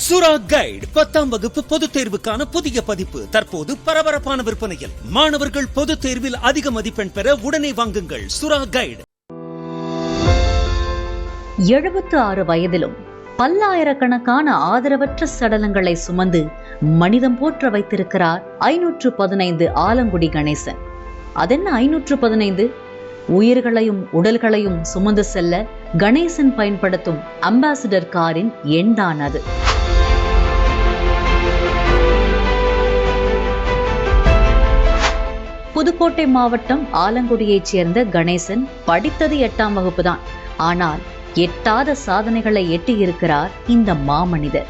சுரா கைடு 10ஆம் வகுப்பு பொதுத் தேர்வுக்கான புதிய பதிப்பு தற்போது பரபரப்பான விற்பனையில். மாணவர்கள் பொதுத் தேர்வில் அதிக மதிப்பெண் பெற உடனே வாங்குங்கள் சுரா கைடு. 76 வயதிலும் பல்லாயிரக்கணக்கான ஆதரவற்ற சடலங்களை சுமந்து மனிதம் போற்ற வைத்திருக்கிறார் 515 ஆலங்குடி கணேசன். அதென்ன 515? உயிர்களையும் உடல்களையும் சுமந்து செல்ல கணேசன் பயன்படுத்தும் அம்பாசிடர் காரின் எண்தான் அது. புதுக்கோட்டை மாவட்டம் ஆலங்குடியைச் சேர்ந்த கணேசன் படித்தது 8ஆம் வகுப்பு தான். ஆனால் எட்டாத சாதனைகளை எட்டியிருக்கிறார் இந்த மாமனிதர்.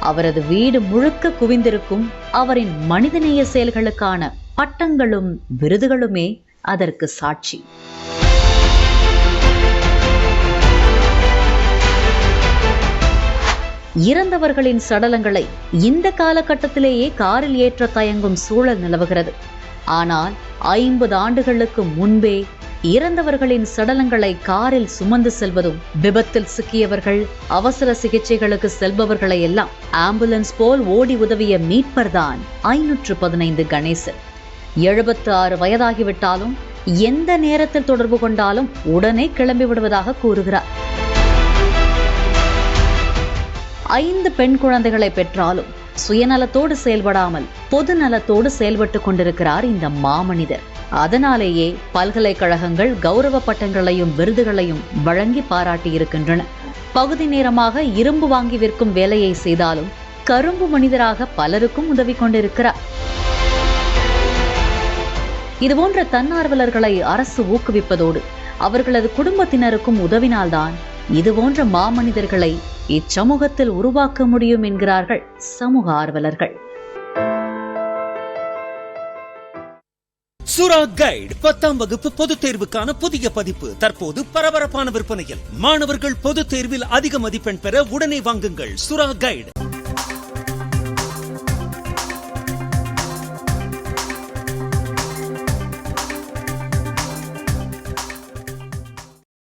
அவரது வீடு முழுக்க குவிந்திருக்கும் அவரின் மனிதநேய செயல்களுக்கான பட்டங்களும் விருதுகளுமே அதற்கு சாட்சி. இறந்தவர்களின் சடலங்களை இந்த காலகட்டத்திலேயே காரில் ஏற்ற தயங்கும் சூழல் நிலவுகிறது. ஆனால் 50 ஆண்டுகளுக்கு முன்பே இறந்தவர்களின் சடலங்களை காரில் சுமந்து செல்வதும், விபத்தில் சிக்கியவர்கள், அவசர சிகிச்சைகளுக்கு செல்பவர்களை எல்லாம் ஆம்புலன்ஸ் போல் ஓடி உதவிய மீட்பர்தான் 515 கணேசன். 76 வயதாகிவிட்டாலும் எந்த நேரத்தில் தொடர்பு கொண்டாலும் உடனே கிளம்பி விடுவதாக கூறுகிறார். 5 பெண் குழந்தைகளை பெற்றாலும் சுயநலத்தோடு செயல்படாமல் பொது நலத்தோடு செயல்பட்டு கொண்டிருக்கிறார் இந்த மாமனிதர். அதனாலேயே பல்கலைக்கழகங்கள் கௌரவ பட்டங்களையும் விருதுகளையும் வழங்கி பாராட்டி இருக்கின்றன. பகுதி நேரமாக இரும்பு வாங்கி விற்கும் வேலையை செய்தாலும் கரும்பு மனிதராக பலருக்கும் உதவி கொண்டிருக்கிறார். இதுபோன்ற தன்னார்வலர்களை அரசு ஊக்குவிப்பதோடு அவர்களது குடும்பத்தினருக்கும் உதவினால்தான் இதுபோன்ற மாமனிதர்களை இச்சமூகத்தில் உருவாக்க முடியும் என்கிறார்கள் சமூக ஆர்வலர்கள். சுரா கைடு 10ஆம் வகுப்பு பொதுத் தேர்வுக்கான புதிய பதிப்பு தற்போது பரபரப்பான விற்பனையில். மாணவர்கள் பொதுத் தேர்வில் அதிக மதிப்பெண் பெற உடனே வாங்குங்கள் சுரா கைடு.